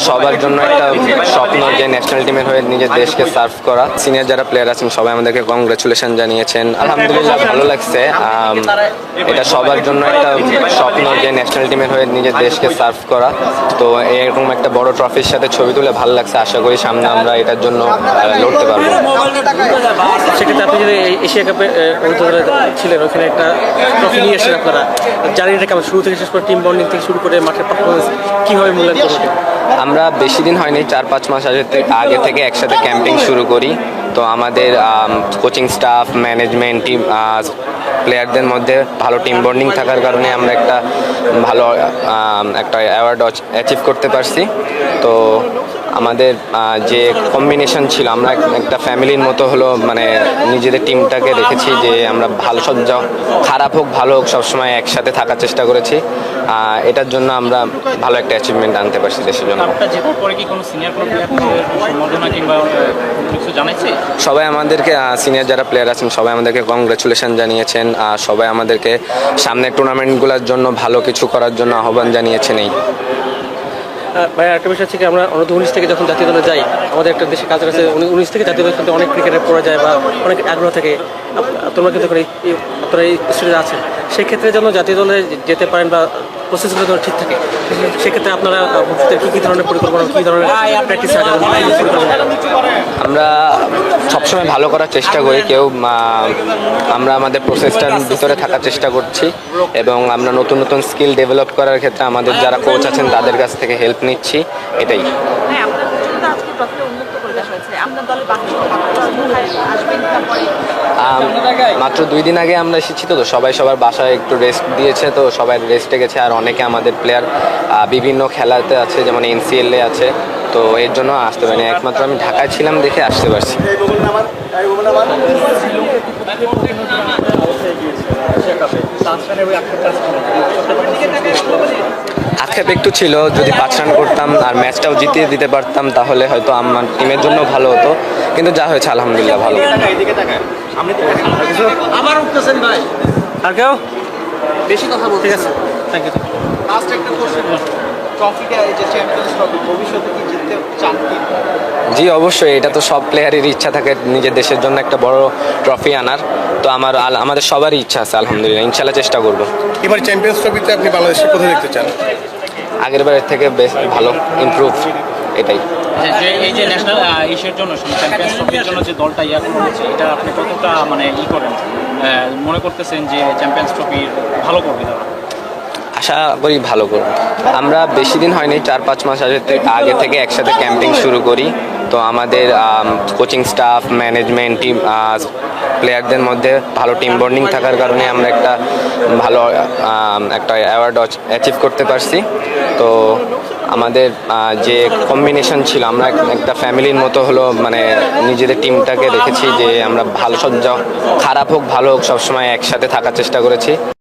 সবার জন্য একটা স্বপ্ন যে ন্যাশনাল টিমের হয়ে নিজের দেশকে সার্ভ করা। সিনিয়র যারা প্লেয়ার আছেন সবাই আমাদেরকে কংগ্রেচুলেশন জানিয়েছেন, আলহামদুলিল্লাহ ভালো লাগছে। এটা সবার জন্য একটা স্বপ্ন যে ন্যাশনাল টিমের হয়ে নিজের দেশকে সার্ভ করা। তো এরকম একটা বড় ট্রফির সাথে ছবি তুলে ভালো লাগছে। আশা করি সামনে আমরা এটার জন্য লড়তে পারবো। সেক্ষেত্রে আপনি যদি এশিয়া কাপে ছিলেন, ওখানে একটা ট্রফি নিয়ে এসেছেন আপনারা, জার্নিটা কেমন? শুরু থেকে শেষ করে টিম বন্ডিং থেকে শুরু করে মাঠের পারফরমেন্স কীভাবে মূল্যায়ন করবেন? আমরা বেশি দিন হয়নি, 4-5 মাস আগে থেকে একসাথে ক্যাম্পিং শুরু করি। তো আমাদের কোচিং স্টাফ, ম্যানেজমেন্ট, টিম, প্লেয়ারদের মধ্যে ভালো টিম বন্ডিং থাকার কারণে আমরা একটা ভালো একটা অ্যাওয়ার্ড অ্যাচিভ করতে পারছি। তো আমাদের যে কম্বিনেশন ছিল, আমরা একটা ফ্যামিলির মতো হলো, মানে নিজেদের টিমটাকে দেখেছি যে আমরা ভালো সব খারাপ হোক ভালো হোক সবসময় একসাথে থাকার চেষ্টা করেছি। এটার জন্য আমরা ভালো একটা অ্যাচিভমেন্ট আনতে পারছি দেশের জন্য। সবাই আমাদেরকে, সিনিয়র যারা প্লেয়ার আছেন সবাই আমাদেরকে কংগ্রেচুলেশন জানিয়েছেন, সবাই আমাদেরকে সামনের টুর্নামেন্টগুলোর জন্য ভালো কিছু করার জন্য আহ্বান জানিয়েছেন। এই ভাই একটা বিষয় হচ্ছে কি, আমরা অনূর্ধ্ব-19 থেকে যখন জাতীয় দলে যাই, আমাদের একটা দেশে কালচার আছে, 19 থেকে জাতীয় দলে কিন্তু অনেক ক্রিকেটার পড়া যায় বা অনেক আগ্রহ থাকে। তোমরা কিন্তু আপনারা এই স্টেজে আছেন, সেক্ষেত্রে যেন জাতীয় দলে যেতে পারেন বা প্রসেসগুলো যেন ঠিক থাকে, সেক্ষেত্রে আপনারা ভবিষ্যতে কী ধরনের পরিকল্পনা, কী ধরনের প্র্যাকটিস রাখেন? আমরা সবসময় ভালো করার চেষ্টা করি। আমরা আমাদের প্রসেসটার ভিতরে থাকার চেষ্টা করছি এবং আমরা নতুন নতুন স্কিল ডেভেলপ করার ক্ষেত্রে আমাদের যারা কোচ আছেন তাদের কাছ থেকে হেল্প নিচ্ছি। এটাই। মাত্র 2 দিন আগে আমরা এসেছি, তো সবাই সবার বাসায় একটু রেস্ট দিয়েছে, তো সবাই রেস্টে গেছে। আর অনেকে আমাদের প্লেয়ার বিভিন্ন খেলাতে আছে, যেমন NCL-এ আছে, তো এর জন্য আসতে পারিনি। একমাত্র আমি ঢাকায় ছিলাম দেখে আসতে পারছি। আক্ষেপ একটু ছিল, যদি 5 রান করতাম আর ম্যাচটাও জিতিয়ে দিতে পারতাম তাহলে হয়তো আমার টিমের জন্য ভালো হতো, কিন্তু যা হয়েছে আলহামদুলিল্লাহ ভালো। আবার উঠতেছেন ভাই, আর কেউ বেশি কথা বলতে? ঠিক আছে, থ্যাংক ইউ। লাস্ট একটা কোশ্চেন, ট্রফিটা এই যে চ্যাম্পিয়ন্স ট্রফি, ভবিষ্যতে কি জিততে চান কি? জি অবশ্যই, এটা তো সব প্লেয়ারেরই ইচ্ছা থাকে নিজের দেশের জন্য একটা বড় ট্রফি আনার। তো আমাদের সবারই ইচ্ছা আছে, আলহামদুলিল্লাহ ইনশাল্লাহ চেষ্টা করব। এবার চ্যাম্পিয়ন্স ট্রফিতে আপনি বাংলাদেশকে কোথায় দেখতে চান? আগের বারের থেকে বেশ ভালো ইমপ্রুভ, এটাই। এই যে ন্যাশনাল ইস্যুর জন্য, চ্যাম্পিয়ন্স ট্রফির জন্য যে দলটা করেছে, এটা আপনি কতটা মানে করেন, মনে করতেছেন যে চ্যাম্পিয়ন্স ট্রফি ভালো করবে তারা? আশা করি ভালো করব। আমরা বেশি দিন হয়নি, 4-5 মাস আগে থেকে একসাথে ক্যাম্পিং শুরু করি। তো আমাদের কোচিং স্টাফ, ম্যানেজমেন্ট, টিম, প্লেয়ারদের মধ্যে ভালো টিম বন্ডিং থাকার কারণে আমরা একটা ভালো একটা অ্যাওয়ার্ড অ্যাচিভ করতে পারছি। তো আমাদের যে কম্বিনেশন ছিল, আমরা একটা ফ্যামিলির মতো হলো, মানে নিজেদের টিমটাকে দেখেছি যে আমরা ভালো সব খারাপ হোক ভালো হোক সবসময় একসাথে থাকার চেষ্টা করেছি।